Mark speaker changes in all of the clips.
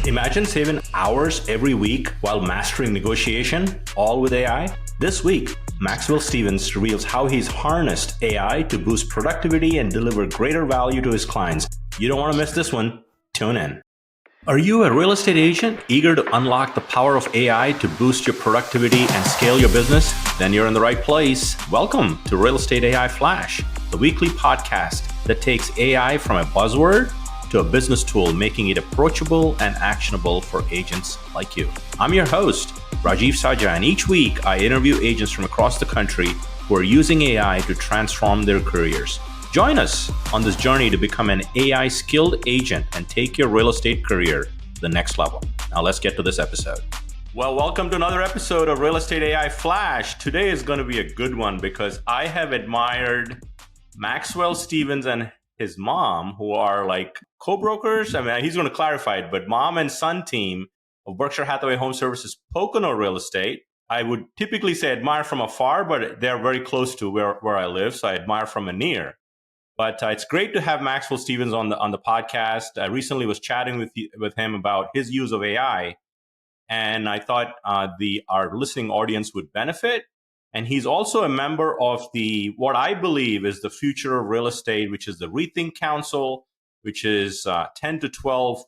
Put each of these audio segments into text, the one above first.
Speaker 1: Imagine saving hours every week while mastering negotiation, all with AI. This week, Maxwell Stevens reveals how he's harnessed AI to boost productivity and deliver greater value to his clients. You don't want to miss this one. Tune in. Are you a real estate agent eager to unlock the power of AI to boost your productivity and scale your business? Then you're in the right place. Welcome to Real Estate AI Flash, the weekly podcast that takes AI from a buzzword to a business tool, making it approachable and actionable for agents like you. I'm your host, Rajiv Sajja, and each week I interview agents from across the country who are using AI to transform their careers. Join us on this journey to become an AI skilled agent and take your real estate career to the next level. Now let's get to this episode. Well, welcome to another episode of Real Estate AI Flash. Today is going to be a good one because I have admired Maxwell Stevens and his mom, who are like co-brokers. I mean, he's going to clarify it, but mom and son team of Berkshire Hathaway Home Services Pocono Real Estate. I would typically say admire from afar, but they're very close to where I live, so I admire from a near. But it's great to have Maxwell Stevens on the podcast. I recently was chatting with him about his use of AI, and I thought our listening audience would benefit. And he's also a member of what I believe is the future of real estate, which is the Rethink Council, which is 10 to 12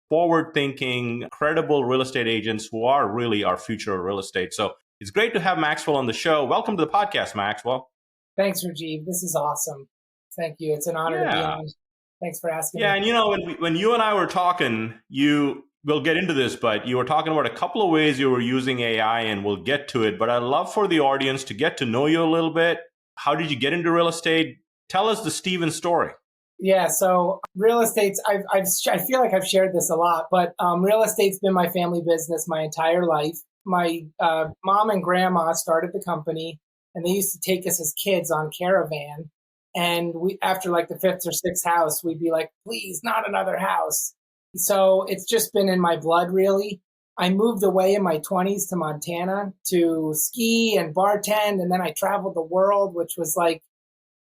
Speaker 1: forward-thinking, credible real estate agents who are really our future of real estate. So it's great to have Maxwell on the show. Welcome to the podcast, Maxwell.
Speaker 2: Thanks, Rajiv. This is awesome. Thank you. It's an honor to be on. Thanks for asking me.
Speaker 1: Yeah, and when you and I were talking, we'll get into this, but you were talking about a couple of ways you were using AI, and we'll get to it. But I'd love for the audience to get to know you a little bit. How did you get into real estate? Tell us the Stevens story.
Speaker 2: Yeah, so real estate's, I feel like I've shared this a lot, but real estate's been my family business my entire life. My mom and grandma started the company, and they used to take us as kids on caravan. And we, after like the fifth or sixth house, we'd be like, please, not another house. So it's just been in my blood, really. I moved away in my 20s to Montana to ski and bartend, and then I traveled the world, which was like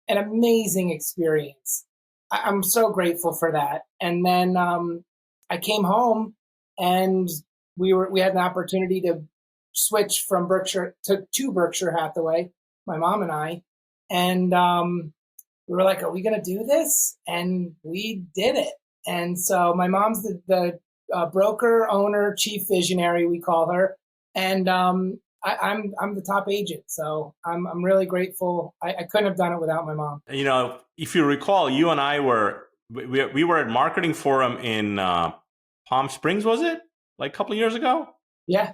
Speaker 2: an amazing experience. I'm so grateful for that. And then I came home, and we had an opportunity to switch from Berkshire to Berkshire Hathaway, my mom and I, and we were like, are we going to do this? And we did it. And so my mom's the broker, owner, chief visionary, we call her. And I'm the top agent. So I'm really grateful. I couldn't have done it without my mom.
Speaker 1: You know, if you recall, you and I we were at Marketing Forum in Palm Springs, was it? Like a couple of years ago? Yeah.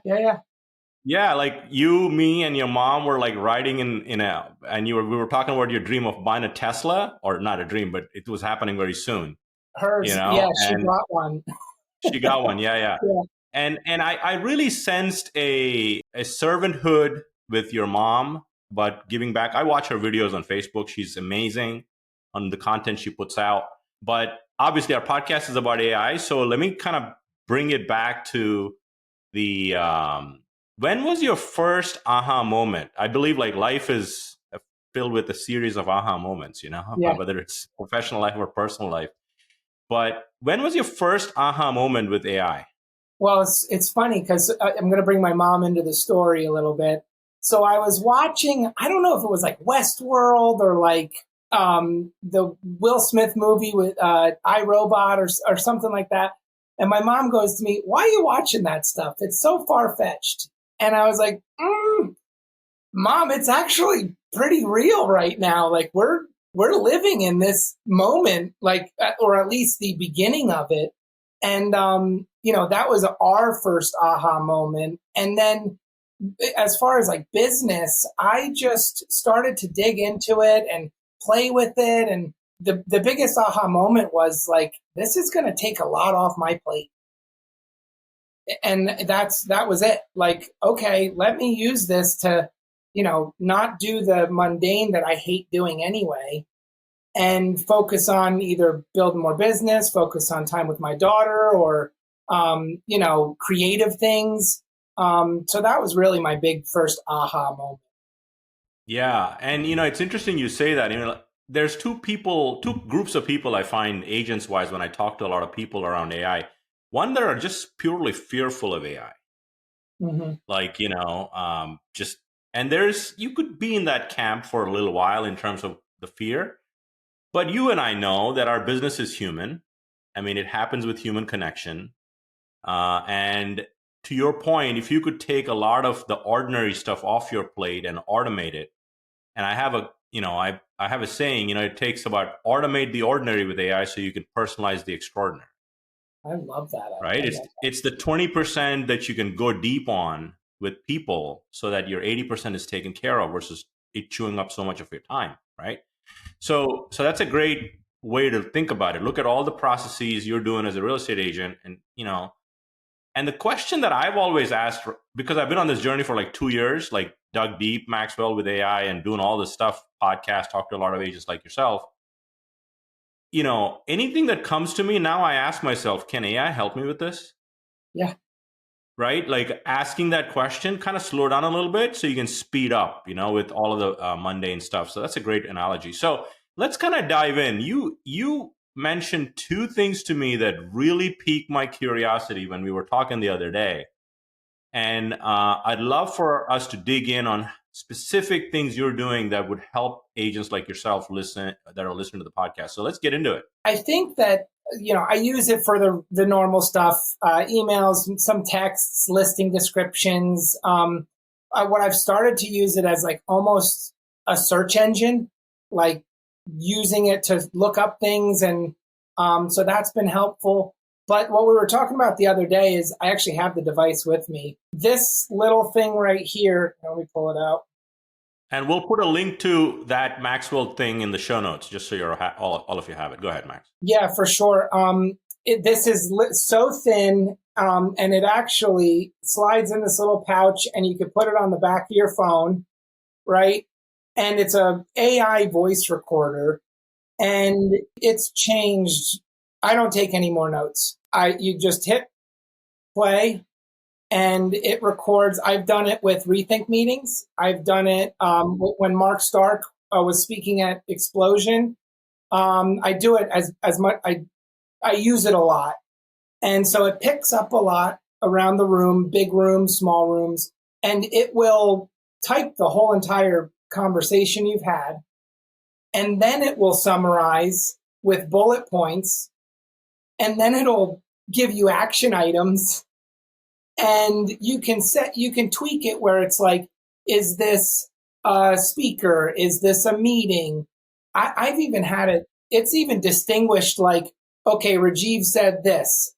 Speaker 1: Yeah, like you, me, and your mom were like riding and we were talking about your dream of buying a Tesla, or not a dream, but it was happening very soon.
Speaker 2: Hers, yeah, she got one.
Speaker 1: She got one, yeah. And I really sensed a servanthood with your mom, but giving back. I watch her videos on Facebook. She's amazing on the content she puts out. But obviously our podcast is about AI. So let me kind of bring it back to the, when was your first aha moment? I believe like life is filled with a series of aha moments, whether it's professional life or personal life. But when was your first aha moment with AI?
Speaker 2: Well, it's funny because I'm going to bring my mom into the story a little bit. So I was watching, I don't know if it was like Westworld or like the Will Smith movie with iRobot or something like that. And my mom goes to me, why are you watching that stuff? It's so far-fetched. And I was like, Mom, it's actually pretty real right now. Like we're living in this moment, like, or at least the beginning of it. And, that was our first aha moment. And then as far as like business, I just started to dig into it and play with it. And the biggest aha moment was like, this is going to take a lot off my plate. And that was it. Like, okay, let me use this to, not do the mundane that I hate doing anyway, and focus on either building more business, focus on time with my daughter, or, creative things. So that was really my big first aha moment.
Speaker 1: Yeah. And, it's interesting you say that. There's two groups of people I find agents-wise when I talk to a lot of people around AI. one that are just purely fearful of AI.
Speaker 2: Mm-hmm.
Speaker 1: Like, just, and you could be in that camp for a little while in terms of the fear, but you and I know that our business is human. I mean, it happens with human connection. And to your point, if you could take a lot of the ordinary stuff off your plate and automate it, and I have I have a saying, it takes about automate the ordinary with AI so you can personalize the extraordinary.
Speaker 2: I love that.
Speaker 1: Right? It's the 20% that you can go deep on with people so that your 80% is taken care of versus it chewing up so much of your time, right? So that's a great way to think about it. Look at all the processes you're doing as a real estate agent, and the question that I've always asked, because I've been on this journey for like 2 years, like dug deep, Maxwell, with AI and doing all this stuff, podcast, talk to a lot of agents like yourself. Anything that comes to me now, I ask myself, can AI help me with this?
Speaker 2: Yeah.
Speaker 1: Right? Like asking that question, kind of slow down a little bit so you can speed up, with all of the mundane stuff. So that's a great analogy. So let's kind of dive in. You mentioned two things to me that really piqued my curiosity when we were talking the other day. And I'd love for us to dig in on specific things you're doing that would help agents like yourself that are listening to the podcast. So let's get into it.
Speaker 2: I think that, I use it for the normal stuff, emails, some texts, listing descriptions. What I've started to use it as like almost a search engine, like using it to look up things. And so that's been helpful. But what we were talking about the other day is I actually have the device with me. This little thing right here, let me pull it out.
Speaker 1: And we'll put a link to that Maxwell thing in the show notes, just so all of you have it. Go ahead, Max.
Speaker 2: Yeah, for sure. This is so thin, and it actually slides in this little pouch, and you can put it on the back of your phone, right? And it's a AI voice recorder, and it's changed. I don't take any more notes. You just hit play, and it records. I've done it with Rethink meetings. I've done it when Mark Stark was speaking at Explosion. I do it as much. I use it a lot, and so it picks up a lot around the room, big rooms, small rooms, and it will type the whole entire conversation you've had, and then it will summarize with bullet points, and then it'll give you action items. And you can tweak it where it's like, is this a speaker? Is this a meeting? I've even had it. It's even distinguished like, okay, Rajiv said this.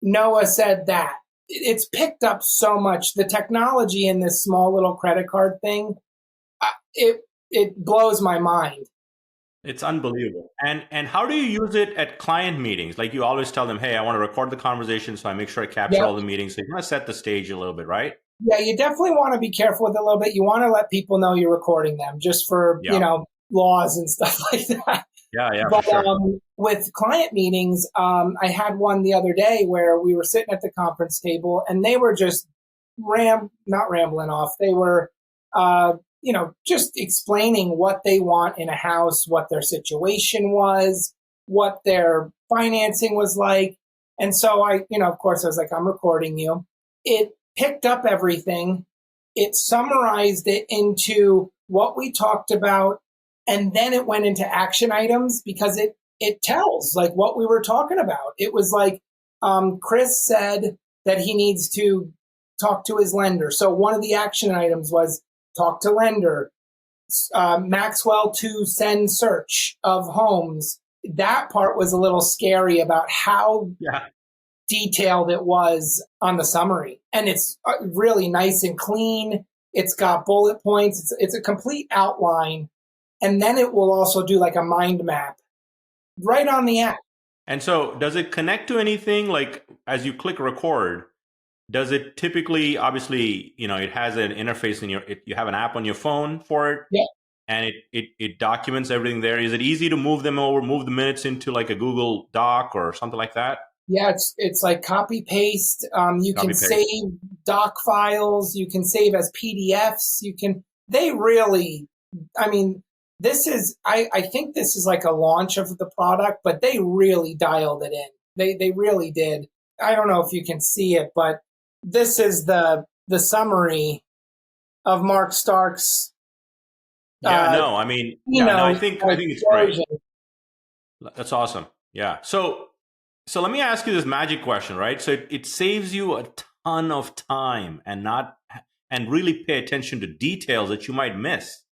Speaker 2: Noah said that. It's picked up so much. The technology in this small little credit card thing, it blows my mind.
Speaker 1: It's unbelievable. And how do you use it at client meetings? Like you always tell them, hey, I want to record the conversation, so I make sure I capture all the meetings. So you want to set the stage a little bit, right?
Speaker 2: Yeah, you definitely want to be careful with it a little bit. You want to let people know you're recording them just for, laws and stuff like that.
Speaker 1: Yeah,
Speaker 2: but,
Speaker 1: for sure.
Speaker 2: With client meetings, I had one the other day where we were sitting at the conference table and they were just not rambling off. They were, just explaining what they want in a house, what their situation was, what their financing was like. And so of course I was like, I'm recording you. It picked up everything. It summarized it into what we talked about. And then it went into action items because it tells like what we were talking about. It was like, Chris said that he needs to talk to his lender. So one of the action items was talk to lender, Maxwell to send search of homes. That part was a little scary about how detailed it was on the summary. And it's really nice and clean. It's got bullet points. It's a complete outline. And then it will also do like a mind map right on the app.
Speaker 1: And so does it connect to anything? Like as you click record, does it typically, obviously, it has an interface you have an app on your phone for it.
Speaker 2: Yeah.
Speaker 1: And it documents everything there. Is it easy to move the minutes into like a Google Doc or something like that?
Speaker 2: Yeah, it's like copy paste. You can save doc files. You can save as PDFs. I think this is like a launch of the product, but they really dialed it in. They really did. I don't know if you can see it, but this is the summary of Mark Stark's
Speaker 1: Yeah,
Speaker 2: uh,
Speaker 1: no, I mean, yeah, no,
Speaker 2: keynote
Speaker 1: I think it's great.
Speaker 2: explosion.
Speaker 1: That's awesome. Yeah. So let me ask you this magic question, right? So it saves you a ton of time and really pay attention to details that you might miss,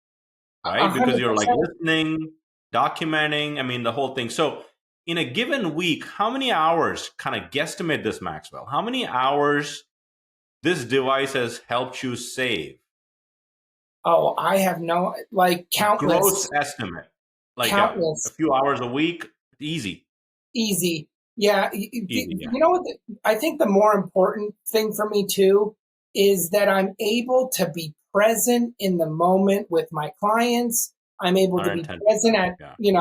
Speaker 1: right? Because
Speaker 2: hundred
Speaker 1: you're like
Speaker 2: percent.
Speaker 1: listening, documenting, I mean, the whole thing. So in a given week, how many hours, kind of guesstimate this, Maxwell? How many hours this device has helped you save?
Speaker 2: Oh, I have no, like,
Speaker 1: Gross
Speaker 2: countless,
Speaker 1: estimate, like a
Speaker 2: countless.
Speaker 1: few hours a week, easy,
Speaker 2: Easy. Yeah.
Speaker 1: easy.
Speaker 2: You
Speaker 1: Yeah,
Speaker 2: know what? I think the more important thing for me too is that I'm able to be present in the moment with my clients. I'm able to be present
Speaker 1: 110%.
Speaker 2: at,
Speaker 1: Yeah.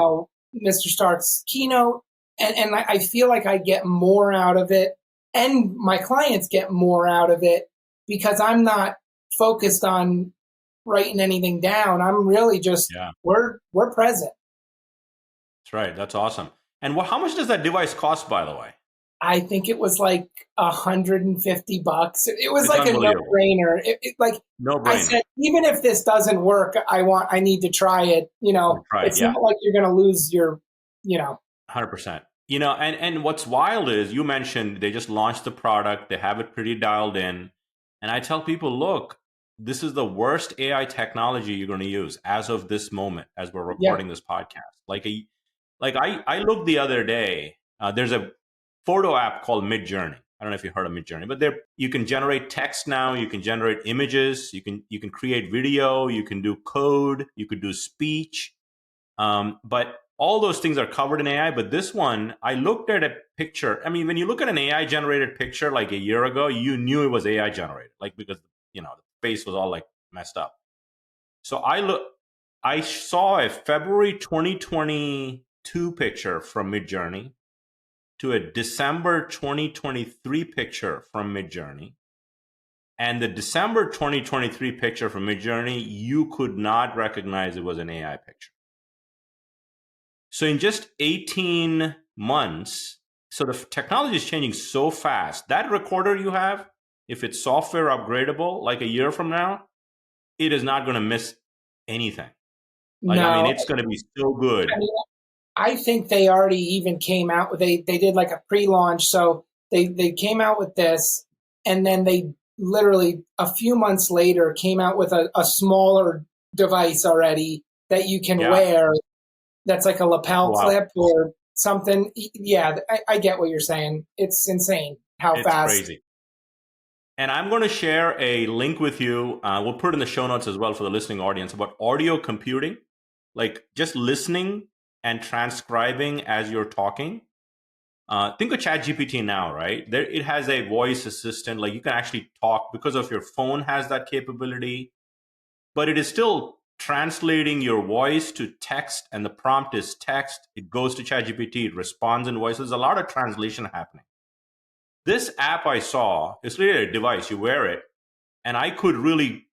Speaker 2: Mr. Stark's keynote. And I feel like I get more out of it and my clients get more out of it because I'm not focused on writing anything down. I'm really just,
Speaker 1: Yeah.
Speaker 2: we're present.
Speaker 1: That's right. That's awesome. And how much does that device cost, by the way?
Speaker 2: I think it was like $150. It was
Speaker 1: It's
Speaker 2: like a
Speaker 1: unbelievable.
Speaker 2: no-brainer. Like
Speaker 1: No
Speaker 2: I
Speaker 1: brainer.
Speaker 2: said, even if this doesn't work, I need to try it.
Speaker 1: Right.
Speaker 2: It's
Speaker 1: Yeah.
Speaker 2: not like you're going to lose your, you know,
Speaker 1: 100%. And what's wild is you mentioned they just launched the product, they have it pretty dialed in. And I tell people, look, this is the worst AI technology you're going to use as of this moment, as we're
Speaker 2: yeah,
Speaker 1: recording this podcast. I looked the other day. There's a photo app called Midjourney. I don't know if you heard of Midjourney, but there you can generate text now. You can generate images. You can create video. You can do code. You could do speech. But all those things are covered in AI. But this one, I looked at a picture. I mean, when you look at an AI generated picture like a year ago, you knew it was AI generated, like because the face was all like messed up. So I saw a February 2022 picture from Midjourney to a December 2023 picture from Midjourney. And the December 2023 picture from Midjourney, you could not recognize it was an AI picture. So in just 18 months, so the technology is changing so fast. That recorder you have, if it's software upgradable, like a year from now, it is not going to miss anything. Like, I mean,
Speaker 2: no.
Speaker 1: it's going to be so
Speaker 2: I
Speaker 1: good.
Speaker 2: mean, I think they already even came out with they did like a pre-launch, so they came out with this, and then they literally a few months later came out with a smaller device already that you can
Speaker 1: Yeah.
Speaker 2: wear that's like a lapel
Speaker 1: Wow.
Speaker 2: clip or something. Yeah, I get what you're saying. It's insane how
Speaker 1: It's
Speaker 2: fast.
Speaker 1: crazy. And I'm going to share a link with you. We'll put it in the show notes as well for the listening audience about audio computing, like just listening and transcribing as you're talking. Think of ChatGPT now, right? There, it has a voice assistant. Like you can actually talk because of your phone has that capability, but it is still translating your voice to text, and the prompt is text. It goes to ChatGPT, it responds in voice. There's a lot of translation happening. This app I saw is really a device. You wear it, and I could really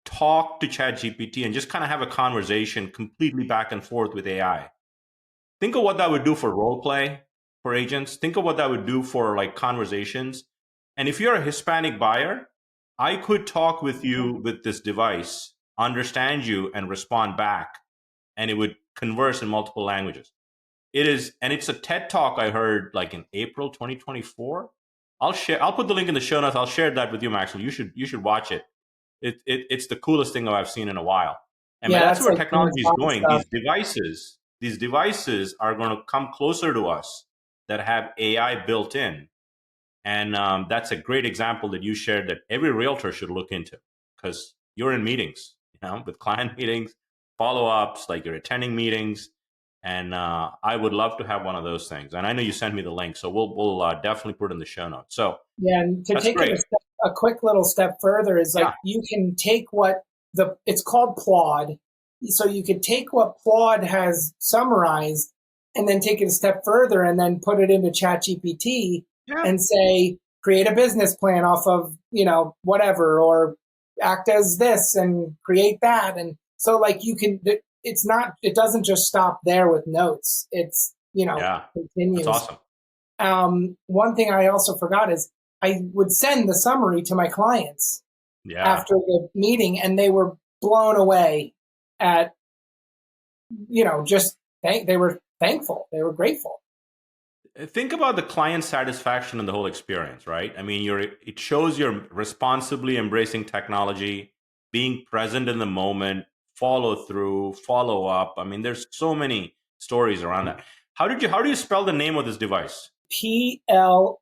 Speaker 1: talk to ChatGPT and just kind of have a conversation completely back and forth with AI. Think of what that would do for role play for agents. Think of what that would do for like conversations. And if you're a Hispanic buyer, I could talk with you with this device, understand you, and respond back, and it would converse in multiple languages. It is, and it's a TED talk I heard like in April 2024. I'll put the link in the show notes. I'll share that with you, Maxwell. You should watch it. It's the coolest thing I've seen in a while. And
Speaker 2: Yeah,
Speaker 1: that's
Speaker 2: that's
Speaker 1: where
Speaker 2: like
Speaker 1: technology is
Speaker 2: hands-on
Speaker 1: going.
Speaker 2: stuff.
Speaker 1: These devices are going to come closer to us that have AI built in. And that's a great example that you shared that every realtor should look into because you're in meetings, with client meetings, follow-ups, like you're attending meetings. And I would love to have one of those things. And I know you sent me the link, so we'll definitely put it in the show notes. So
Speaker 2: Yeah, and to
Speaker 1: that's
Speaker 2: take it
Speaker 1: great.
Speaker 2: a quick little step further is
Speaker 1: Yeah.
Speaker 2: like you can take what it's called Plod. So you could take what Plod has summarized and then take it a step further and then put it into ChatGPT
Speaker 1: Yeah.
Speaker 2: and say, create a business plan off of, whatever, or act as this and create that. And so like it doesn't just stop there with notes. It's,
Speaker 1: Yeah. That's
Speaker 2: continues.
Speaker 1: awesome.
Speaker 2: One thing I also forgot is I would send the summary to my clients
Speaker 1: Yeah.
Speaker 2: after the meeting, and they were blown away at, just they were thankful. They were grateful.
Speaker 1: Think about the client satisfaction and the whole experience, right? I mean, it shows you're responsibly embracing technology, being present in the moment, follow through, follow up. I mean, there's so many stories around that. How do you spell the name of this device?
Speaker 2: Plaud.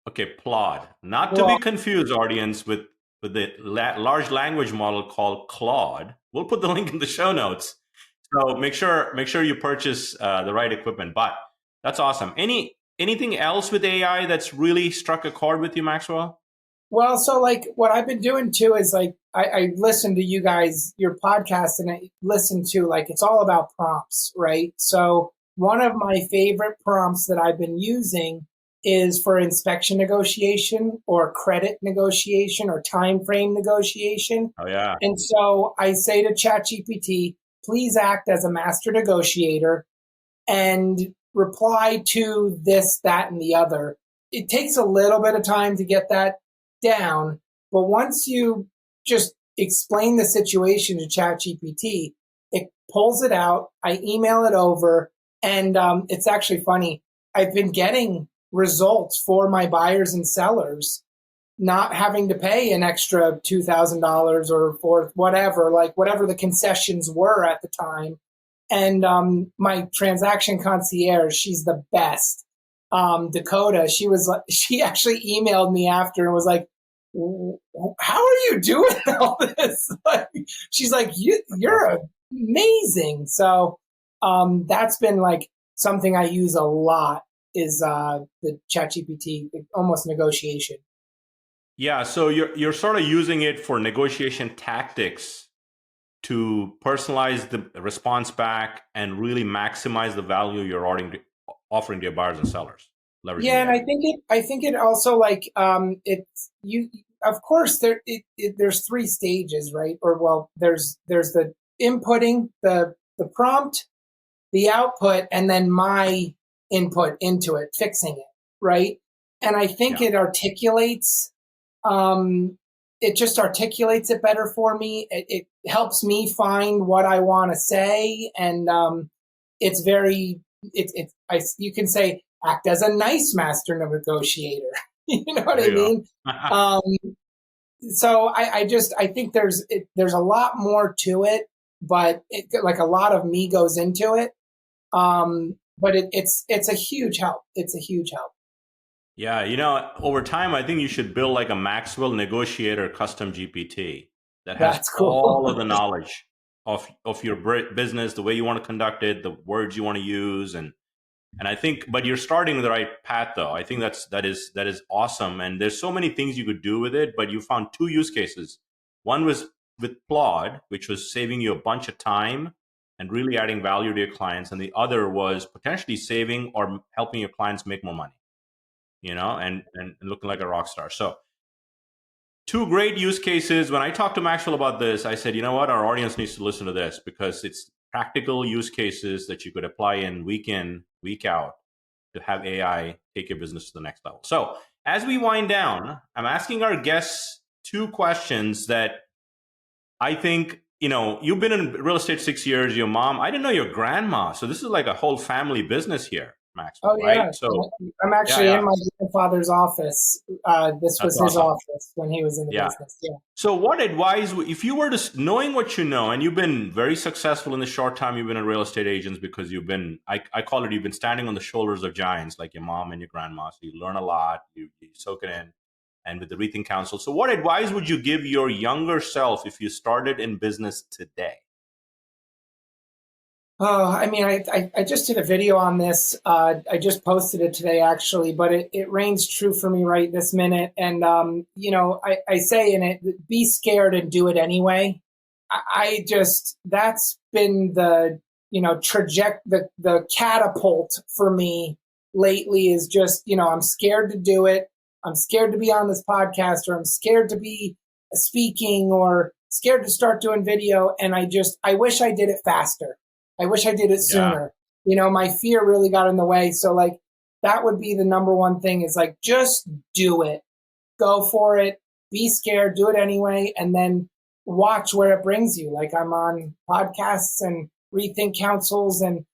Speaker 1: Okay, Plod. Not to be confused, audience, with the large language model called Claude. We'll put the link in the show notes. So make sure you purchase the right equipment. But that's awesome. Anything else with AI that's really struck a chord with you, Maxwell?
Speaker 2: Well, so like what I've been doing too is like I listen to you guys, your podcast, and I listen to like it's all about prompts, right? So one of my favorite prompts that I've been using is for inspection negotiation or credit negotiation or time frame negotiation.
Speaker 1: Oh yeah.
Speaker 2: And so I say to ChatGPT, please act as a master negotiator and reply to this, that, and the other. It takes a little bit of time to get that down, but once you just explain the situation to ChatGPT, it pulls it out. I email it over, and it's actually funny. I've been getting results for my buyers and sellers, not having to pay an extra $2,000 or whatever, like whatever the concessions were at the time. And my transaction concierge, she's the best. Dakota, she actually emailed me after and was like, how are you doing all this? Like, she's like, you're amazing. So that's been like something I use a lot is the ChatGPT, almost negotiation.
Speaker 1: Yeah, so you're sort of using it for negotiation tactics to personalize the response back and really maximize the value you're offering to your buyers and sellers.
Speaker 2: Yeah, and I think it also like it's you. Of course, there's three stages, right? Or well, there's the inputting, the prompt, the output, and then my input into it, fixing it, right? And I think
Speaker 1: Yeah.
Speaker 2: it articulates. It just articulates it better for me. It helps me find what I want to say, and it's very. You can say act as a nice master negotiator. You know what
Speaker 1: There
Speaker 2: I
Speaker 1: you go.
Speaker 2: mean? So I think there's a lot more to it, but like a lot of me goes into it. But it's a huge help. It's a huge help.
Speaker 1: Yeah, over time, I think you should build like a Maxwell Negotiator custom GPT that has
Speaker 2: That's
Speaker 1: all of
Speaker 2: cool.
Speaker 1: the knowledge of your business, the way you want to conduct it, the words you want to use, and I think, but you're starting the right path, though. I think that is awesome, and there's so many things you could do with it. But you found two use cases. One was with Plod, which was saving you a bunch of time and really adding value to your clients, and the other was potentially saving or helping your clients make more money. And looking like a rock star. So two great use cases. When I talked to Maxwell about this, I said, you know what, our audience needs to listen to this because it's practical use cases that you could apply in, week out to have AI take your business to the next level. So as we wind down, I'm asking our guests two questions that I think, you've been in real estate 6 years, your mom, I didn't know your grandma. So this is like a whole family business here, Maxwell,
Speaker 2: Oh yeah,
Speaker 1: right? So
Speaker 2: I'm actually
Speaker 1: yeah.
Speaker 2: in my grandfather's office. This
Speaker 1: That's
Speaker 2: was his
Speaker 1: awesome.
Speaker 2: office when he was in the
Speaker 1: Yeah.
Speaker 2: business. Yeah.
Speaker 1: So what advice, if you were to, knowing what you know, and you've been very successful in the short time you've been a real estate agent because you've been, I call it, you've been standing on the shoulders of giants like your mom and your grandma. So you learn a lot, you soak it in, and with the Rethink Council. So what advice would you give your younger self if you started in business today?
Speaker 2: Oh, I mean, I just did a video on this. I just posted it today, actually, but it reigns true for me right this minute. And, I say in it, be scared and do it anyway. That's been the, the catapult for me lately is just, I'm scared to do it. I'm scared to be on this podcast, or I'm scared to be speaking, or scared to start doing video. And I wish I did it faster. I wish I did it
Speaker 1: Yeah.
Speaker 2: sooner. my fear really got in the way. So like, that would be the number one thing is like, just do it, go for it, be scared, do it anyway. And then watch where it brings you. Like I'm on podcasts and rethink councils, and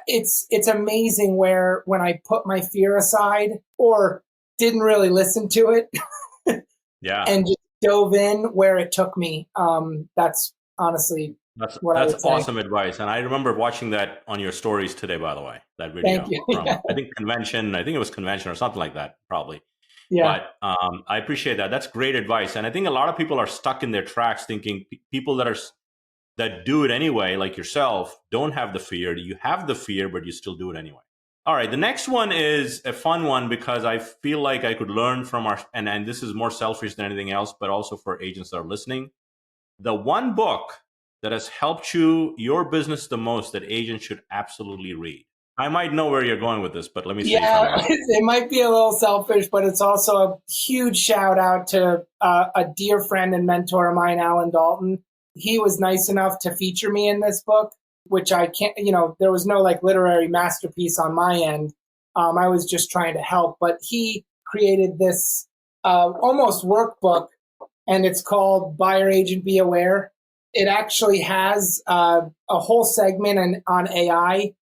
Speaker 2: it's amazing where when I put my fear aside or didn't really listen to it and just dove in where it took me. That's honestly
Speaker 1: that's
Speaker 2: I would say.
Speaker 1: awesome advice. And I remember watching that on your stories today, by the way, that video.
Speaker 2: Thank you.
Speaker 1: From, I think it was convention or something like that, probably.
Speaker 2: Yeah.
Speaker 1: But I appreciate that. That's great advice. And I think a lot of people are stuck in their tracks thinking people that do it anyway, like yourself, don't have the fear. You have the fear, but you still do it anyway. All right. The next one is a fun one because I feel like I could learn from and this is more selfish than anything else, but also for agents that are listening. The one book that has helped your business the most that agents should absolutely read. I might know where you're going with this, but let me see.
Speaker 2: Yeah, it might be a little selfish, but it's also a huge shout out to a dear friend and mentor of mine, Alan Dalton. He was nice enough to feature me in this book, which I can't, there was no like literary masterpiece on my end. I was just trying to help, but he created this almost workbook, and it's called Buyer Agent Be Aware. It actually has a whole segment on AI.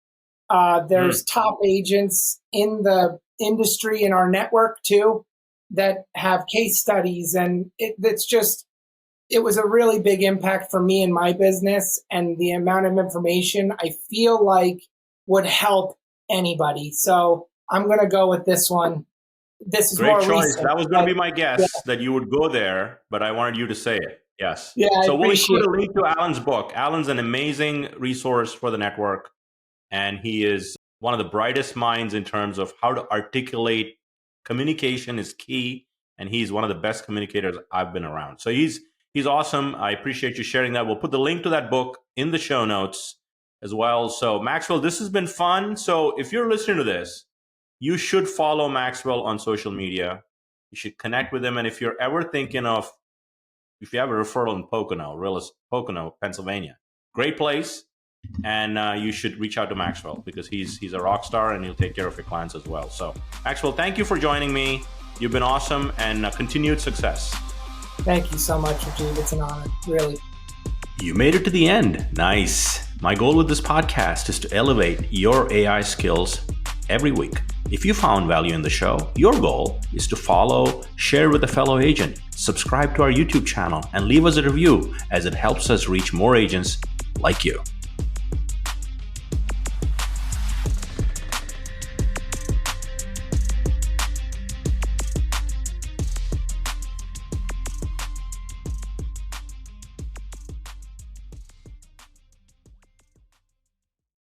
Speaker 2: There's top agents in the industry in our network too that have case studies, and it was a really big impact for me in my business, and the amount of information I feel like would help anybody. So I'm going to go with this one. This is
Speaker 1: great
Speaker 2: more
Speaker 1: choice.
Speaker 2: recent.
Speaker 1: That was going to be my guess that you would go there, but I wanted you to say it. Yes.
Speaker 2: Yeah.
Speaker 1: So we'll include a link to Alan's book. Alan's an amazing resource for the network. And he is one of the brightest minds in terms of how to articulate communication is key. And he's one of the best communicators I've been around. So he's awesome. I appreciate you sharing that. We'll put the link to that book in the show notes as well. So Maxwell, this has been fun. So if you're listening to this, you should follow Maxwell on social media. You should connect with him. And if you're ever thinking if you have a referral in Pocono, Pennsylvania, great place. And you should reach out to Maxwell because he's a rock star and he'll take care of your clients as well. So Maxwell, thank you for joining me. You've been awesome, and continued success.
Speaker 2: Thank you so much, Rajiv. It's an honor, really.
Speaker 1: You made it to the end. Nice. My goal with this podcast is to elevate your AI skills every week. If you found value in the show, your goal is to follow, share with a fellow agent, subscribe to our YouTube channel, and leave us a review as it helps us reach more agents like you.